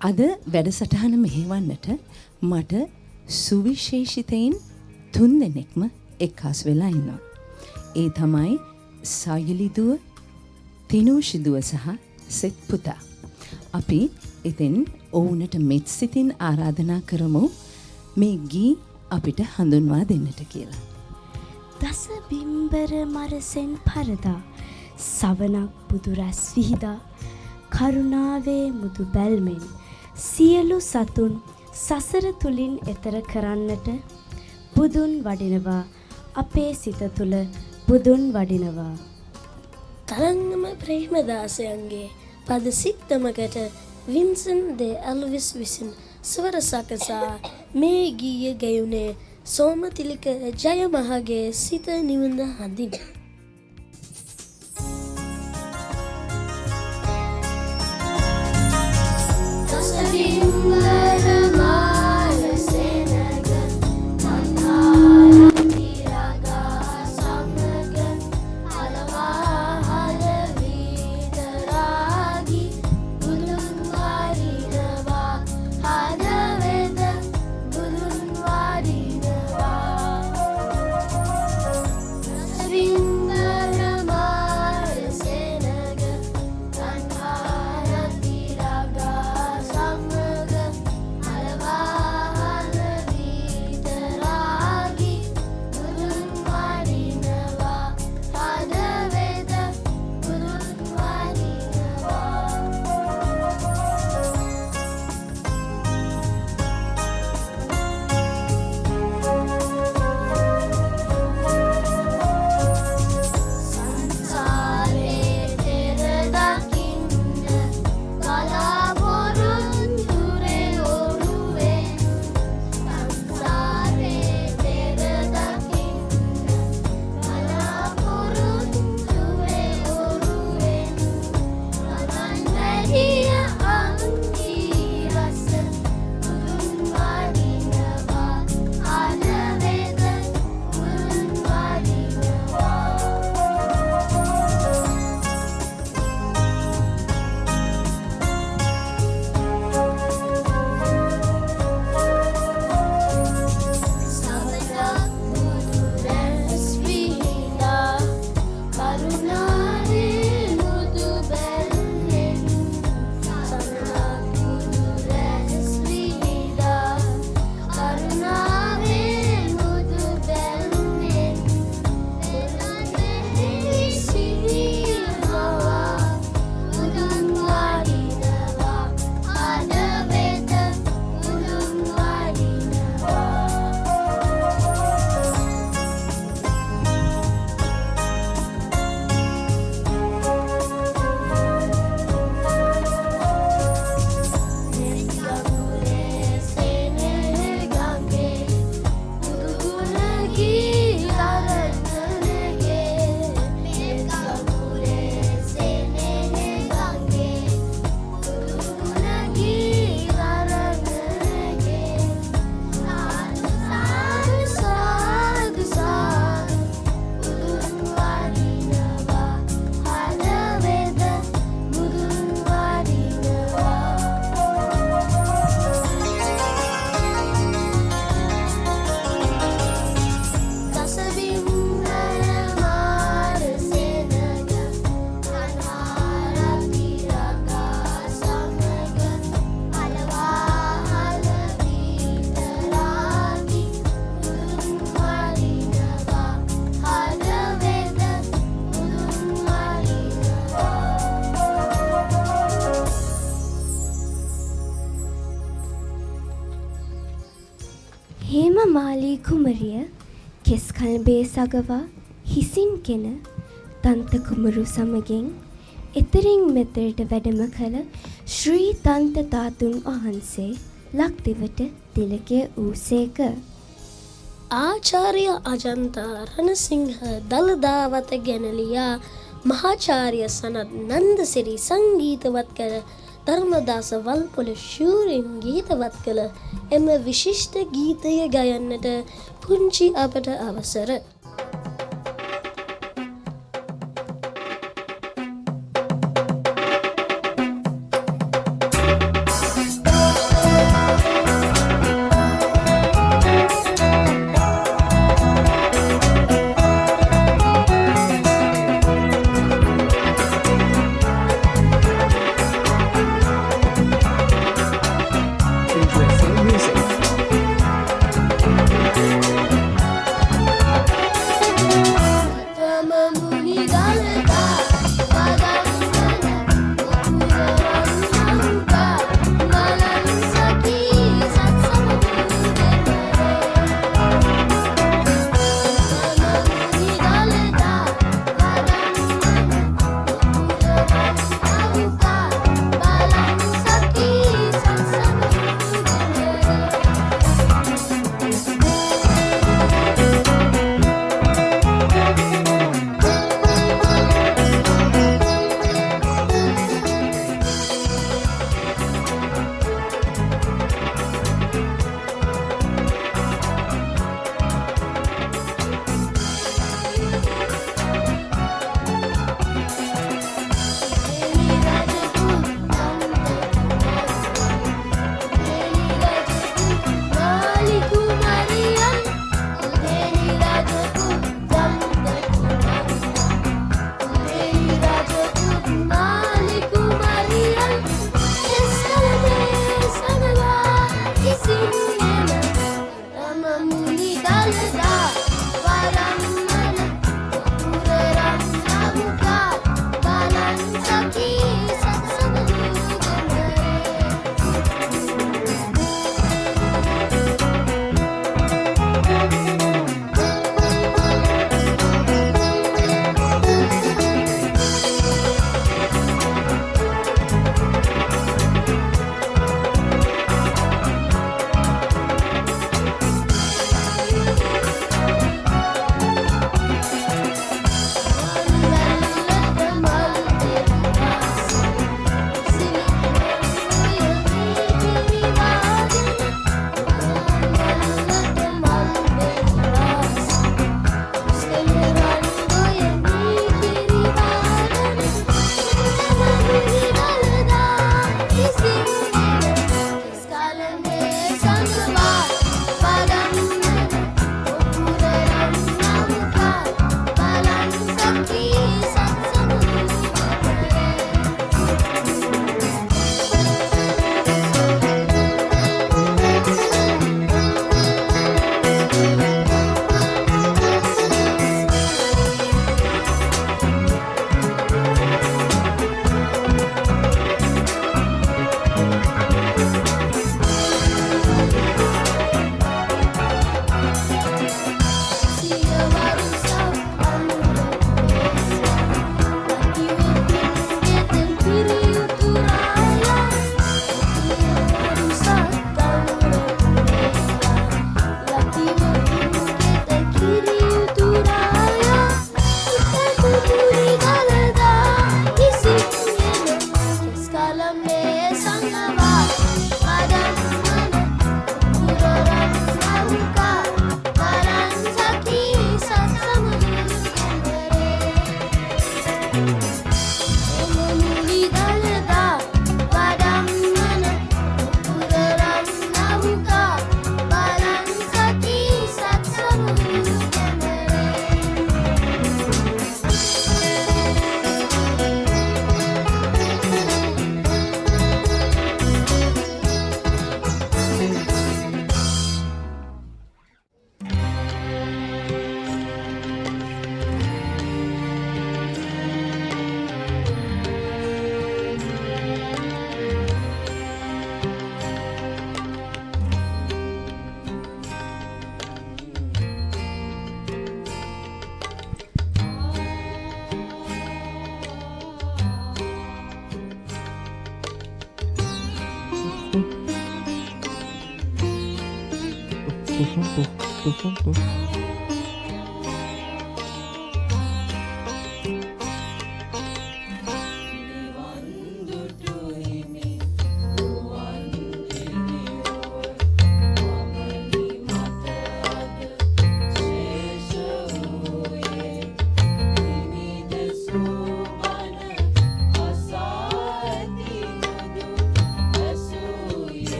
අද වැඩසටහන මෙහෙවන්නට මට සුවිශේෂිතයින් 3 දෙනෙක්ම එක්කාස් වෙලා ඉන්නවා. ඒ තමයි සයලි දුව, තිනෝෂි දුව සහ සෙත් පුතා. අපි ඉතින් ඔවුන්ට මෙත් සිතින් ආරාධනා කරමු මේ ගී අපිට හඳුන්වා දෙන්නට කියලා. දස බිම්බර මරසෙන් පරදා සවනක් බුදු රැස් විහිදා කරුණාවේ මුදු බැල්මෙන් සියලු සතුන් සසර තුලින් එතර කරන්නට බුදුන් වඩිනවා අපේ සිත තුල බුදුන් වඩිනවා. තරංගම ප්‍රේමදාසයන්ගේ පද සිත්තමකට වින්සන් ද ඇල්විස් විසින් ස්වර සකසා මේ ගීය ගැයුනේ සෝමතිලක ජයමහගේ සිත නිවන හඳින්. හේමමාලී කුමරිය කෙස් කල්බේ සගවා හිසින් කෙන දන්ත කුමරු සමගින් එතරින් මෙතරට වැඩම කළ ශ්‍රී දන්ත ධාතුන් වහන්සේ ලක්දිවට තිලකය වූසේක. ආචාර්ය අජන්ත රණසිංහ දළදාවත ගැනලියා මහාචාර්ය සනත් නන්දසිරි සංගීතවත් කළ ධර්මදාස වල්පොල ශූරින් ගීතවත් කළ එම විශිෂ්ට ගීතය ගයන්නට පුංචි අපට අවසර.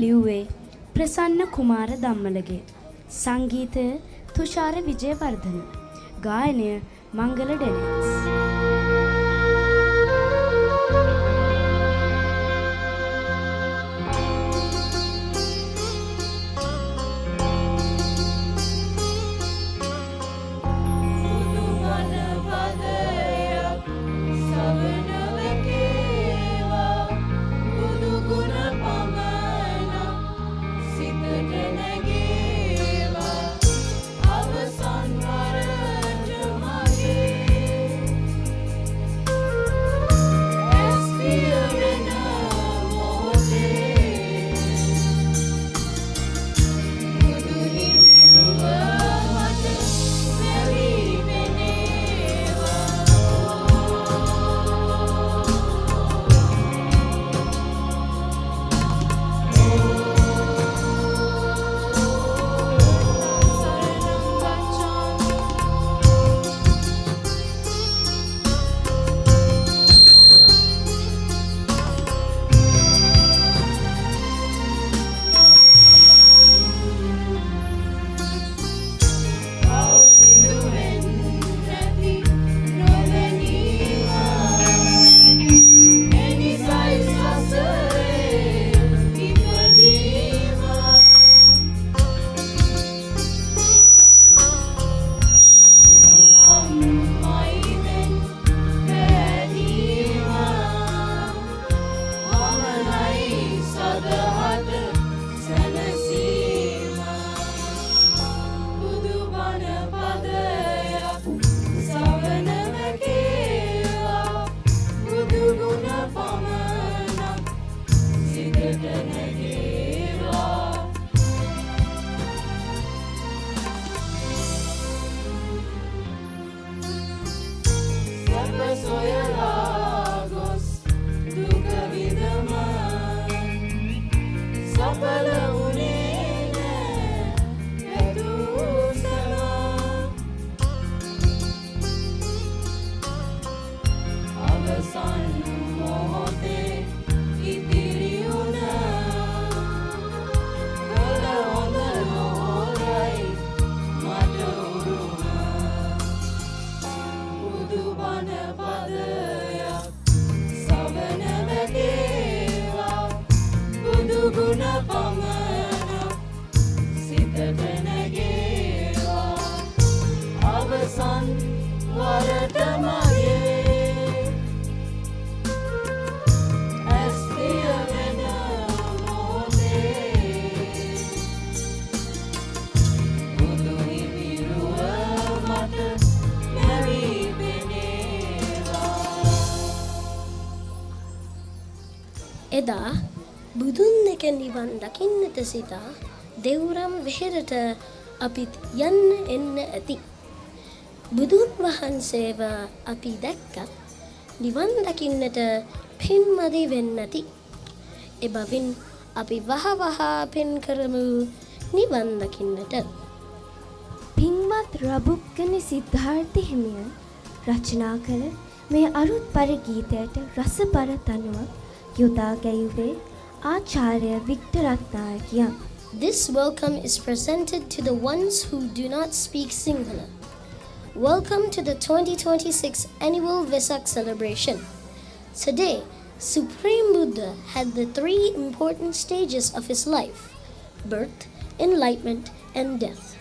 ලිව්වේ ප්‍රසන්න කුමාර දම්මලගේ. සංගීතය තුෂාර විජයවර්ධන. ගායනය මංගල ඩෙනිස්. එදා බුදුන් දෙක නිවන් දකින්නට සිතා දෙව්රම් වෙහෙරට අපිත් යන්න එන්න ඇති. බුදුන් වහන්සේව අපි දැක්කත් නිවන් දකින්නට පින්මදි වෙන්නති. එබැවින් අපි වහවහා පින් කරමු නිවන් දකින්නට. පින්වත් රබුක්කනි සිද්ධාර්ථ හිමියන් රචනා කළ මේ අරුත්පර ගීතයට රසබර තනුවක් යොදා ගැයුවේ ආචාර්ය Victor රත්නායකයන්. This welcome is presented to the ones who do not speak Sinhala. Welcome to the 2026 annual Vesak celebration. Today, Supreme Buddha had the three important stages of his life: birth, enlightenment, and death.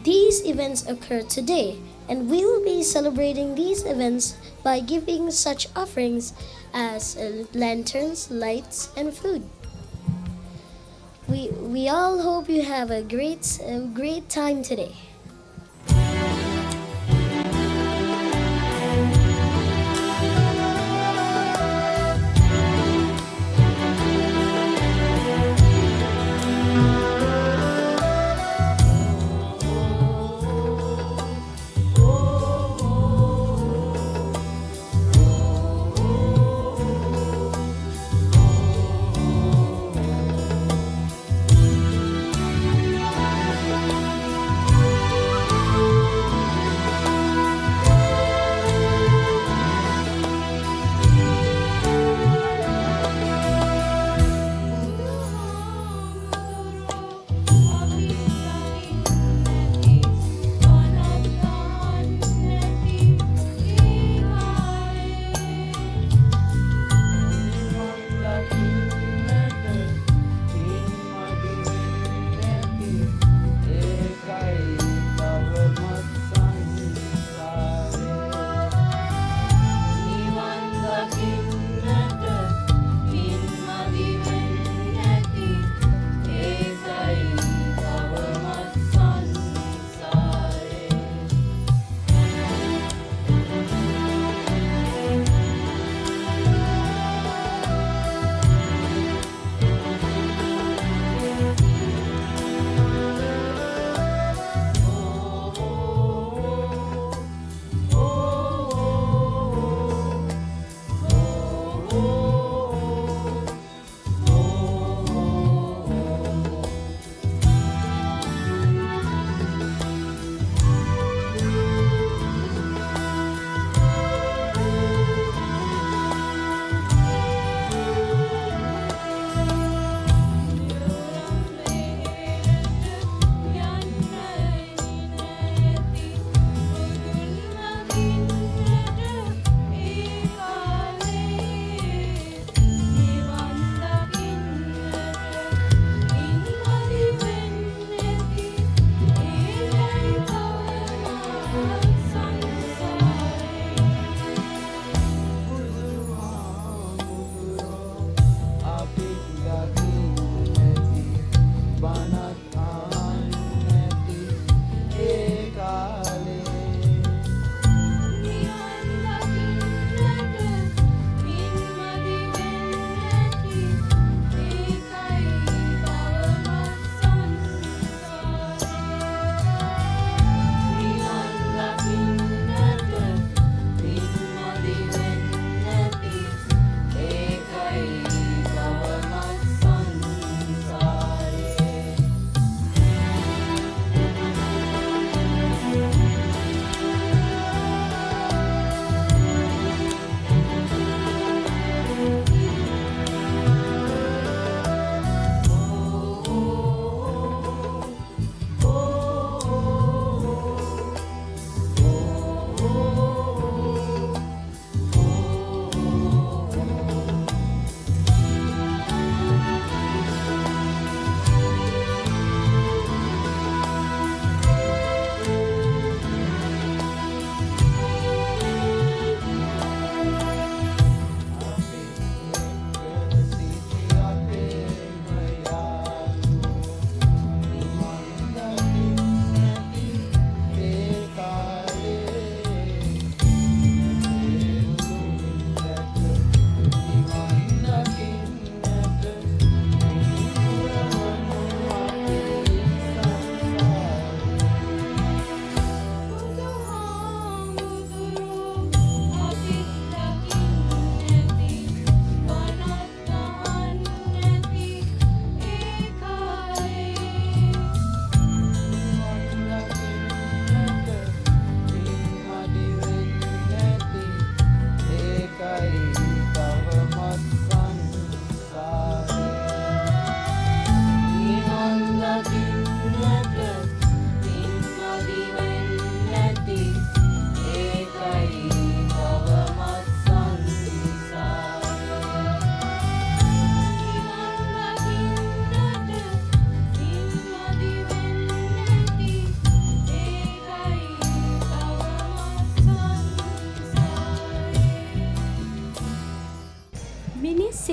These events occur today, and we will be celebrating these events by giving such offerings as lanterns, lights, and food. We all hope you have a great time today.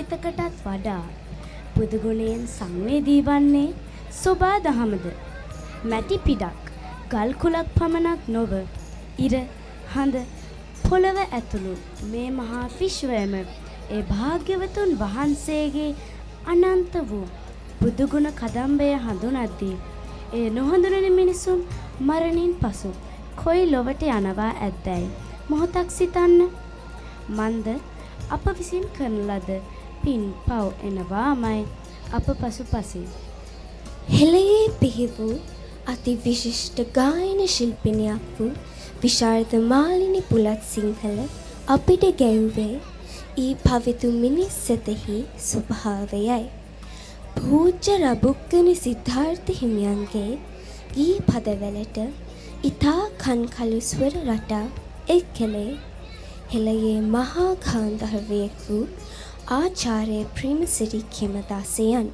කිහිපකටත් වඩා බුදුගුණයෙන් සංවේදී වන්නේ සොබා දහමද. මැටි පිටක් ගල් කුලක් පමණක් නොව ඉර හඳ පොළව ඇතුළු මේ මහා විශ්වයම ඒ භාග්‍යවතුන් වහන්සේගේ අනන්ත වූ බුදුගුණ කදම්බය හඳුනද්දී ඒ නොහඳුනන මිනිසුන් මරණින් පසු කොයි ලොවට යනවා ඇද්දැයි මොහොතක් සිතන්න. මන්ද අප විසින් කරන ලද පින් පව් එනවාමයි අප පසුපසින්. හෙළයේ පිහි වූ අති විශිෂ්ට ගායන ශිල්පිනියක් වූ විශාරද මාලිනි පුලත් සිංහල අපිට ගැයුවේ ඊ පවිතු මිනිස් සෙතෙහි ස්වභාවයයි. පූජ්‍ය රබුක්කනි සිද්ධාර්ථ හිමියන්ගේ ගී පදවලට ඉතා කන්කලු ස්වර රටා එක් කළේ හෙළයේ මහා ගාන්ධර්වයෙක් වූ ආචාර්ය ප්‍රේමසිරි කේමදාසයන්.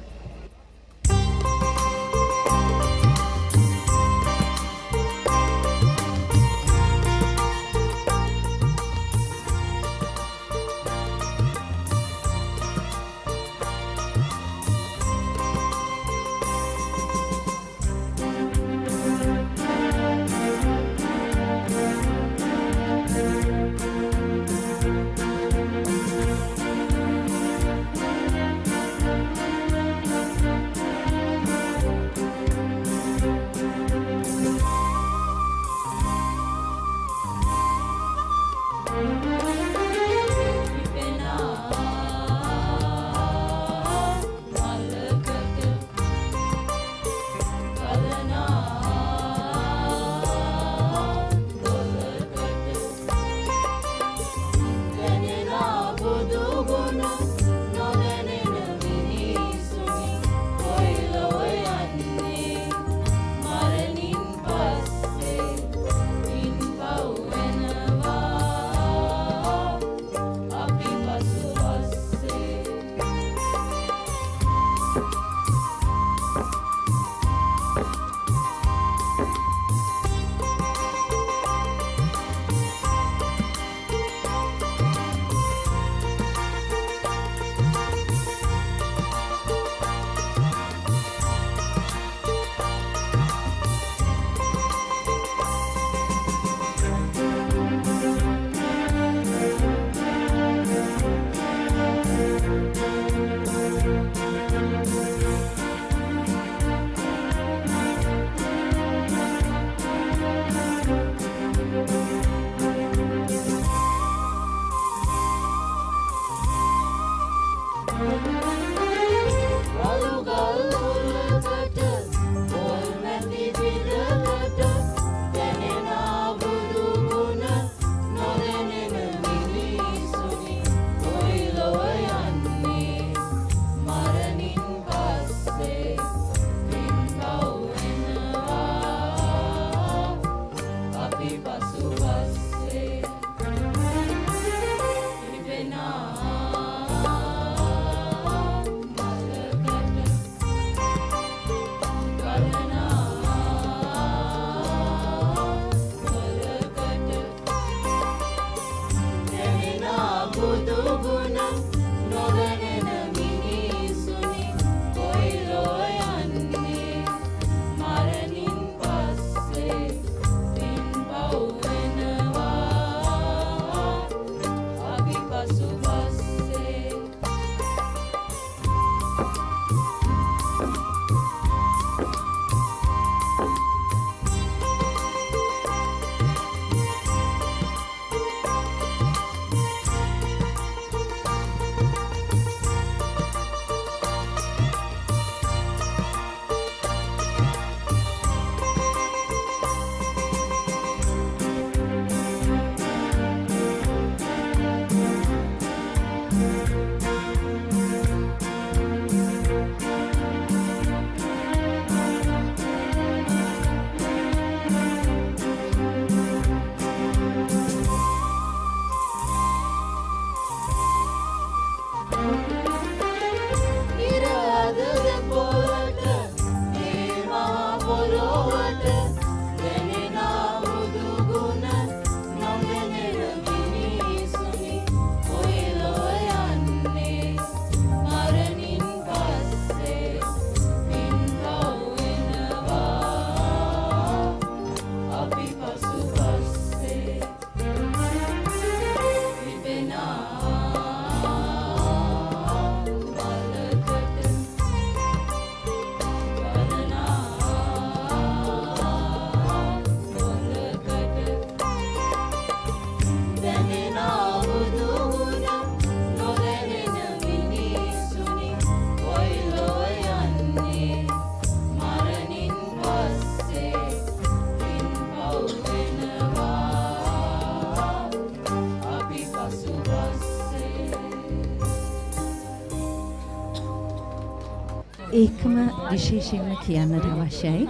ඒකම විශේෂයෙන්ම කියන්නට අවශ්‍යයි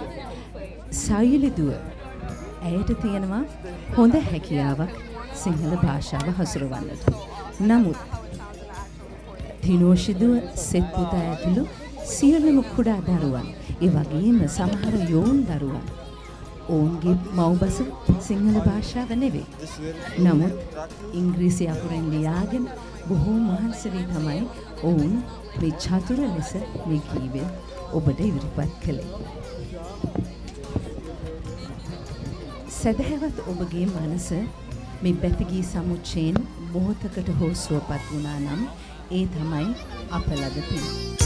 සායුලි දුව ඇයට තියෙනවා හොඳ හැකියාවක් සිංහල භාෂාව හසුරවන්නට. නමුත් තිනෝෂිදුව සෙත් පුතා ඇතුළු සියලුම කුඩා දරුවන් ඒ වගේම සමහර යෝන් දරුවන් ඔවුන්ගේ මව්බස සිංහල භාෂාව නෙවෙයි. නමුත් ඉංග්‍රීසි අකුරෙන් ලියාගෙන බොහෝ මහන්සි වී තමයි ඔවුන් මේ චතුර ලෙස මේ කීවෙන් ඔබට ඉදිරිපත් කළේ. සදහවත් ඔබගේ මනස මේ බැතිගී සමුච්චයෙන් මොහොතකට හෝ සුවපත් වුණා නම් ඒ තමයි අපලද පින.